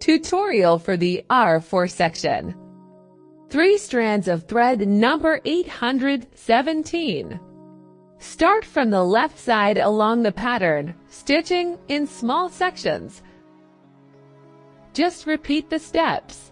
Tutorial for the R4 section. 3 strands of thread number 817. Start from the left side along the pattern, stitching in small sections. Just repeat the steps.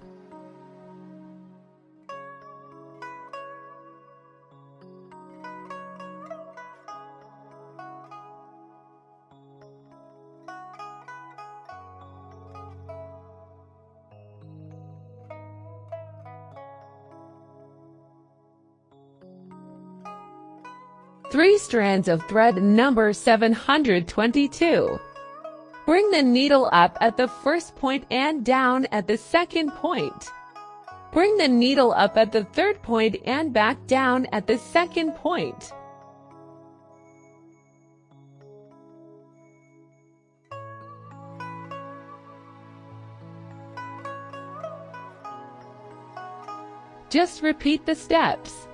Three strands of thread number 722. Bring the needle up at the first point and down at the second point. Bring the needle up at the third point and back down at the second point. Just repeat the steps.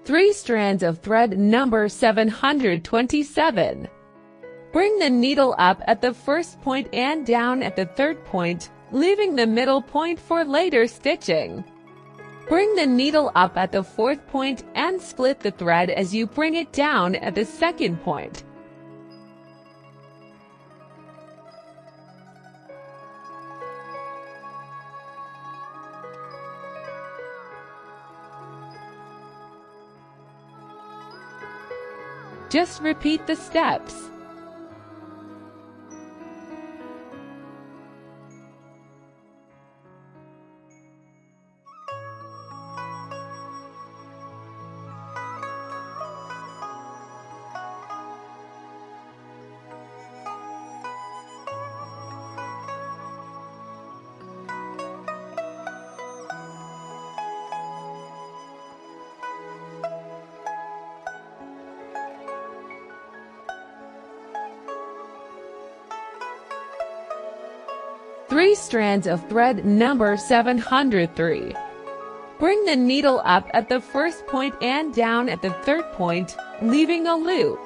Three strands of thread number 727. Bring the needle up at the first point and down at the third point, leaving the middle point for later stitching. Bring the needle up at the fourth point and split the thread as you bring it down at the second point. Just repeat the steps. Three strands of thread number 703. Bring the needle up at the first point and down at the third point, leaving a loop.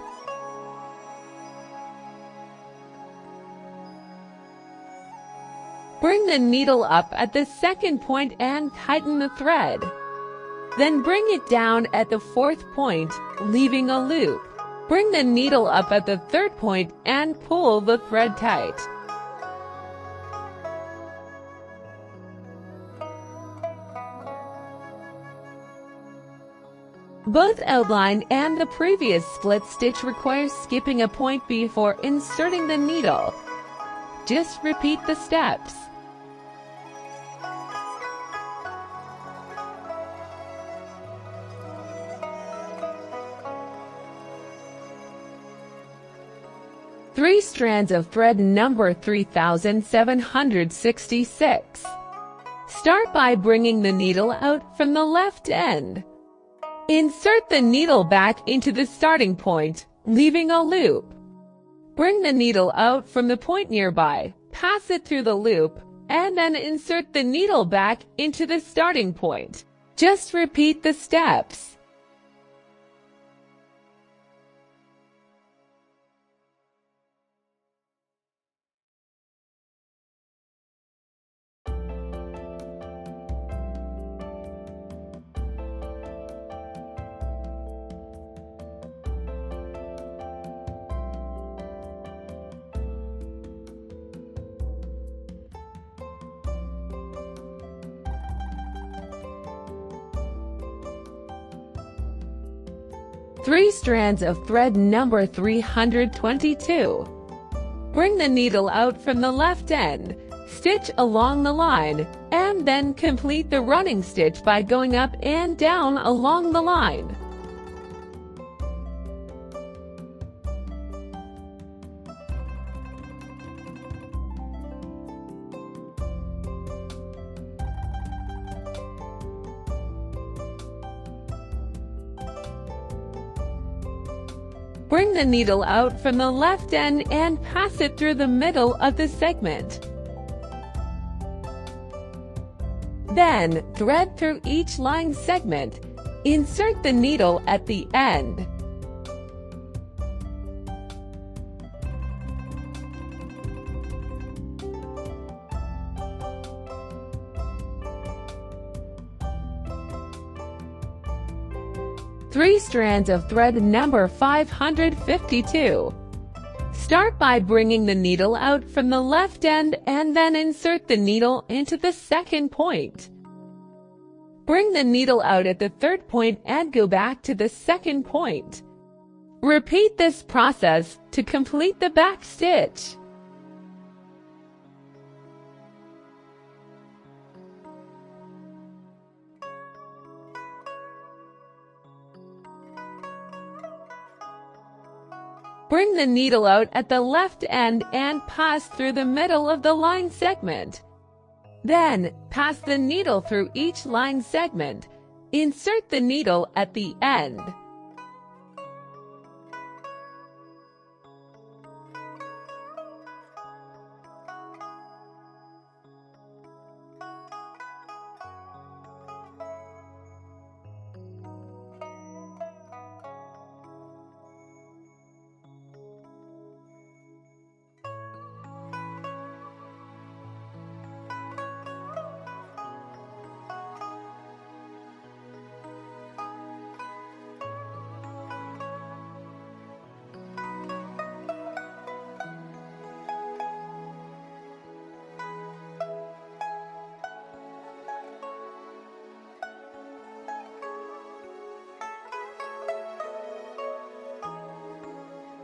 Bring the needle up at the second point and tighten the thread. Then bring it down at the fourth point, leaving a loop. Bring the needle up at the third point and pull the thread tight. Both outline and the previous split stitch requires skipping a point before inserting the needle. Just repeat the steps. Three strands of thread number 3766. Start by bringing the needle out from the left end. Insert the needle back into the starting point, leaving a loop. Bring the needle out from the point nearby, pass it through the loop, and then insert the needle back into the starting point. Just repeat the steps. Three strands of thread number 322. Bring the needle out from the left end, stitch along the line, and then complete the running stitch by going up and down along the line. Bring the needle out from the left end and pass it through the middle of the segment. Then, thread through each line segment. Insert the needle at the end. Three strands of thread number 552. Start by bringing the needle out from the left end and then insert the needle into the second point. Bring the needle out at the third point and go back to the second point. Repeat this process to complete the back stitch. Bring the needle out at the left end and pass through the middle of the line segment. Then, pass the needle through each line segment. Insert the needle at the end.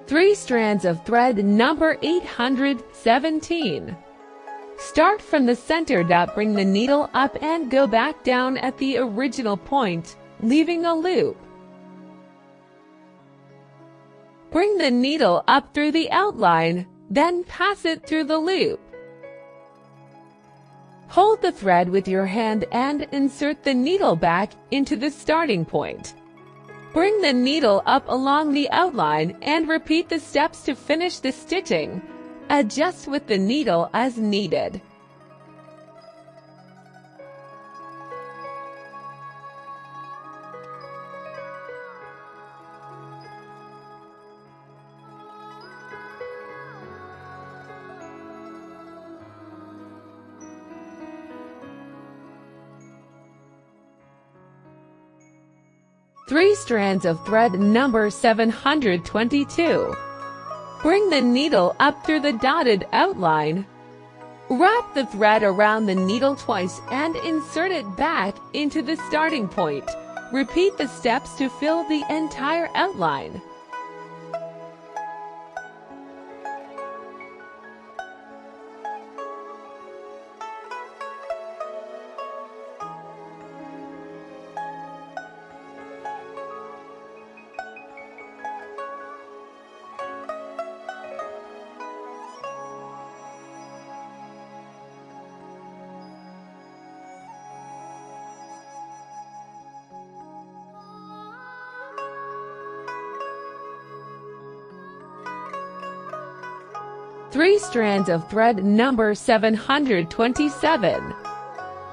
Three strands of thread number 817. Start from the center dot, bring the needle up and go back down at the original point, leaving a loop. Bring the needle up through the outline, then pass it through the loop. Hold the thread with your hand and insert the needle back into the starting point. Bring the needle up along the outline and repeat the steps to finish the stitching. Adjust with the needle as needed. Three strands of thread number 722. Bring the needle up through the dotted outline. Wrap the thread around the needle twice and insert it back into the starting point. Repeat the steps to fill the entire outline. Three strands of thread number 727.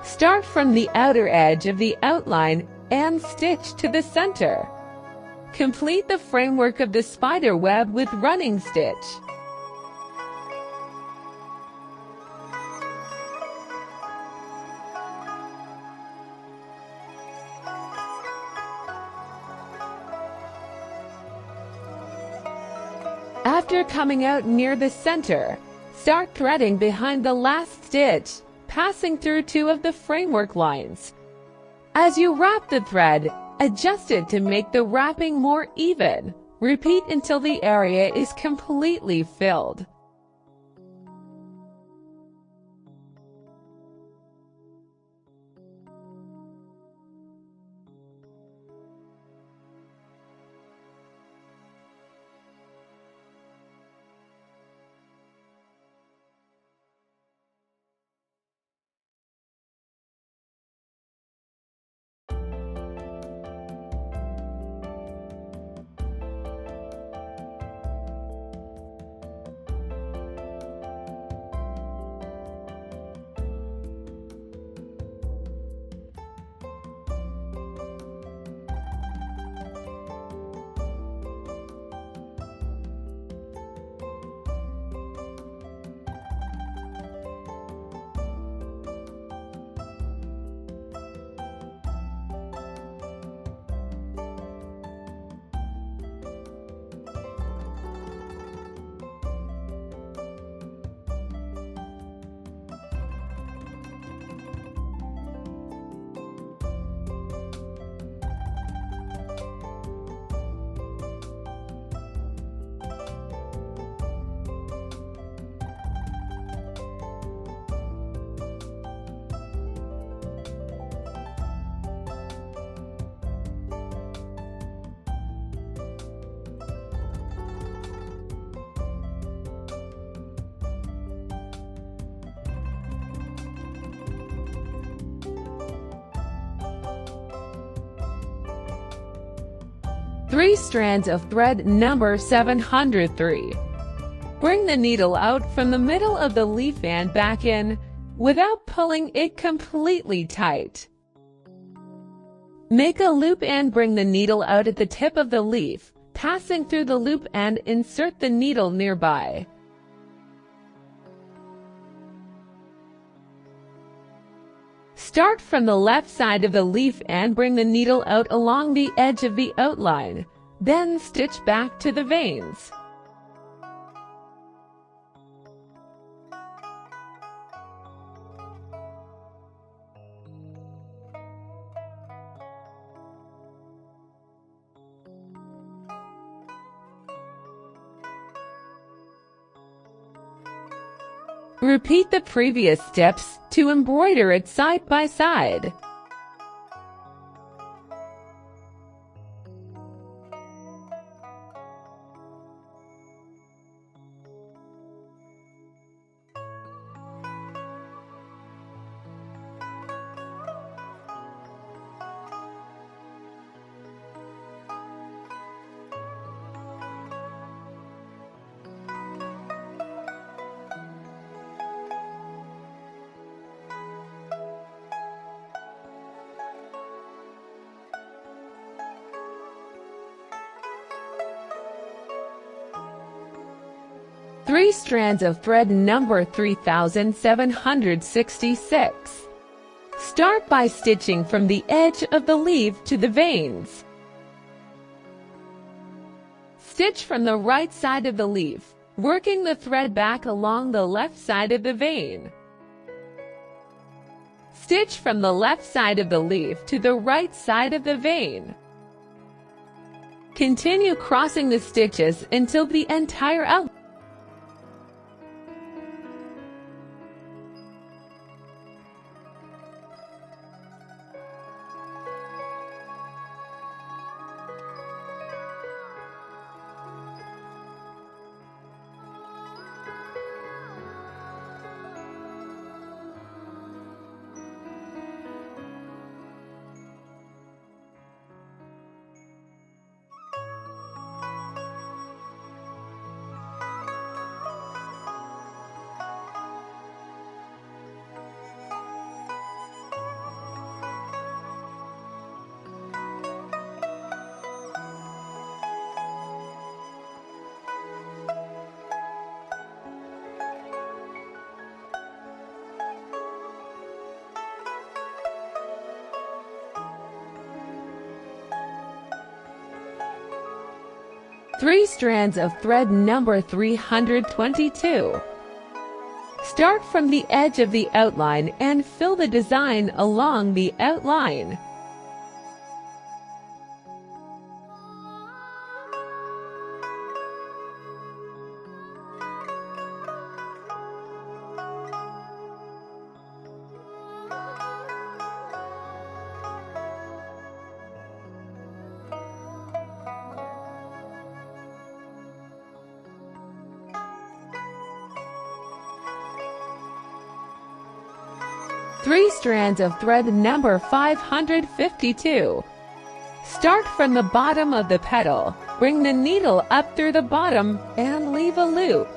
Start from the outer edge of the outline and stitch to the center. Complete the framework of the spider web with running stitch. After coming out near the center, start threading behind the last stitch, passing through two of the framework lines. As you wrap the thread, adjust it to make the wrapping more even. Repeat until the area is completely filled. 3 strands of thread number 703. Bring the needle out from the middle of the leaf and back in, without pulling it completely tight. Make a loop and bring the needle out at the tip of the leaf, passing through the loop and insert the needle nearby. Start from the left side of the leaf and bring the needle out along the edge of the outline, then stitch back to the veins. Repeat the previous steps to embroider it side by side. Three strands of thread number 3766. Start by stitching from the edge of the leaf to the veins. Stitch from the right side of the leaf, working the thread back along the left side of the vein. Stitch from the left side of the leaf to the right side of the vein. Continue crossing the stitches until the entire outline. Three strands of thread number 322. Start from the edge of the outline and fill the design along the outline. Three strands of thread number 552. Start from the bottom of the petal, bring the needle up through the bottom, and leave a loop.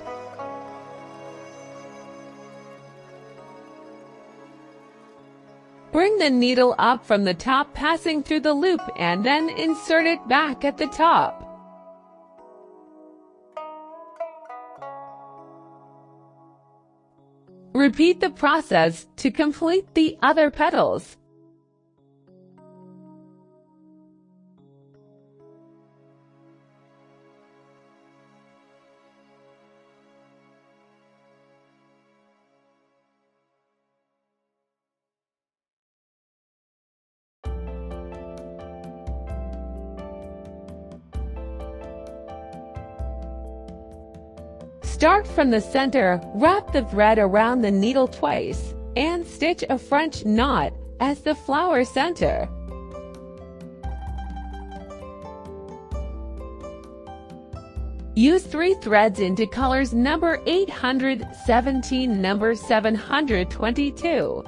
Bring the needle up from the top, passing through the loop, and then insert it back at the top. Repeat the process to complete the other petals. Start from the center, wrap the thread around the needle twice, and stitch a French knot as the flower center. Use 3 threads into colors number 817, number 722.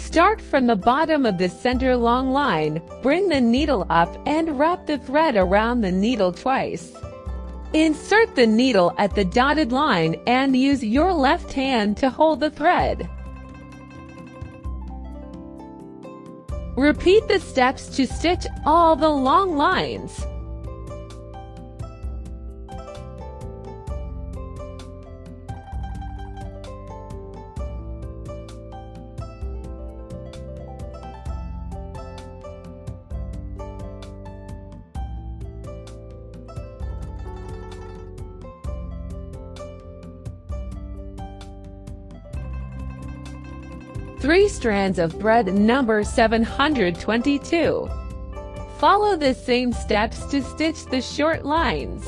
Start from the bottom of the center long line, bring the needle up and wrap the thread around the needle twice. Insert the needle at the dotted line and use your left hand to hold the thread. Repeat the steps to stitch all the long lines. Three strands of thread number 722. Follow the same steps to stitch the short lines.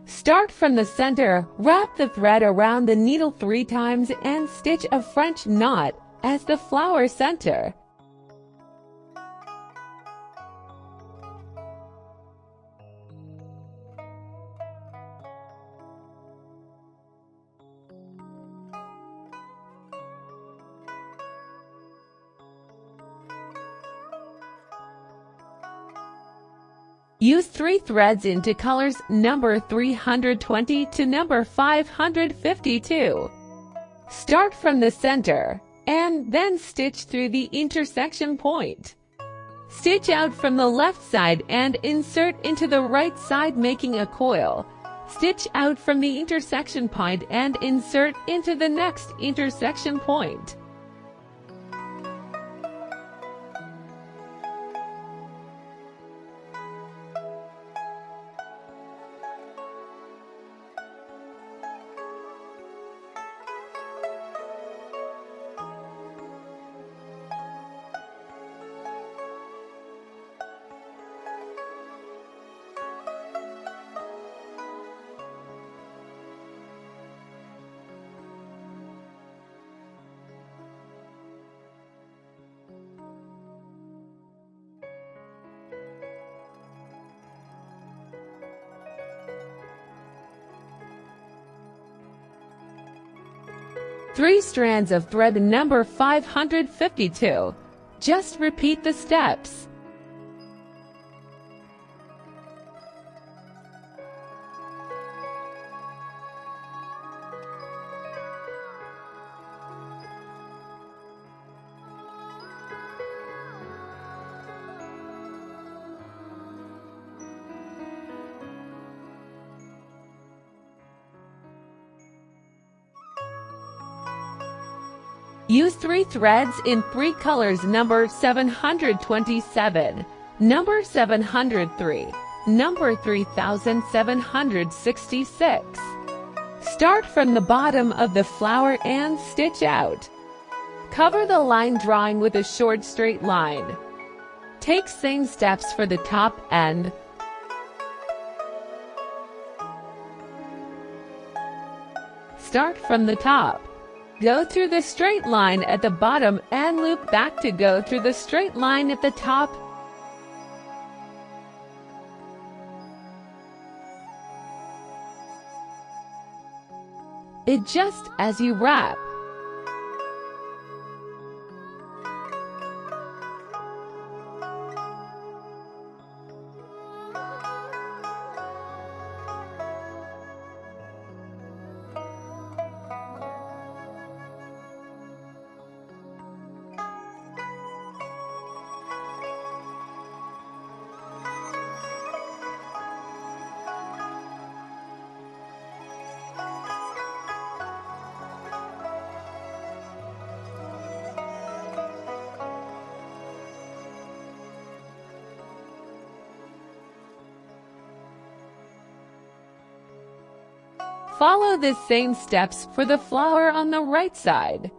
Start from the center, wrap the thread around the needle 3 times and stitch a French knot as the flower center. Use 3 threads into colors number 320 to number 552. Start from the center, and then stitch through the intersection point. Stitch out from the left side and insert into the right side, making a coil. Stitch out from the intersection point and insert into the next intersection point. Three strands of thread number 552. Just repeat the steps. Use 3 threads in 3 colors number 727, number 703, number 3766. Start from the bottom of the flower and stitch out. Cover the line drawing with a short straight line. Take same steps for the top end. Start from the top. Go through the straight line at the bottom and loop back to go through the straight line at the top. Adjust as you wrap. Follow the same steps for the flower on the right side.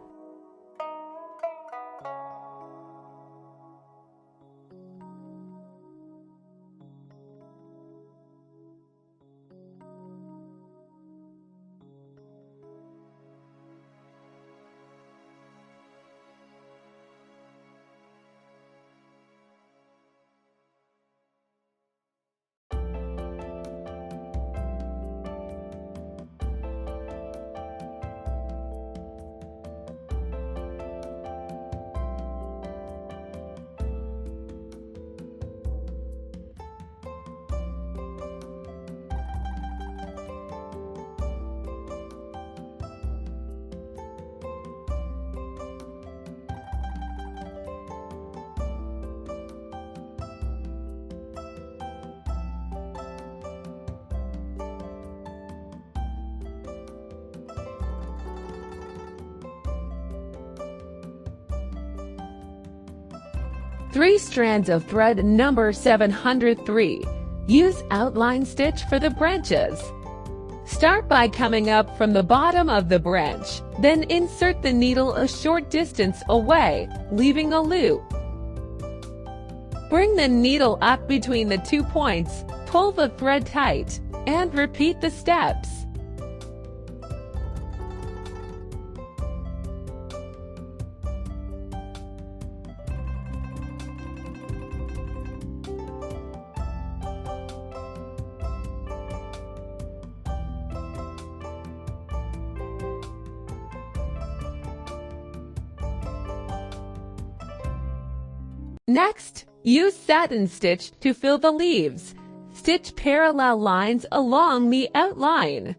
3 strands of thread number 703. Use outline stitch for the branches. Start by coming up from the bottom of the branch, then insert the needle a short distance away, leaving a loop. Bring the needle up between the 2 points, pull the thread tight, and repeat the steps. Next, use satin stitch to fill the leaves. Stitch parallel lines along the outline.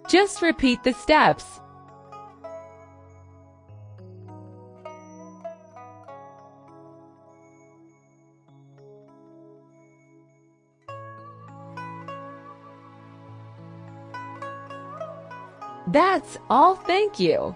Just repeat the steps. That's all. Thank you.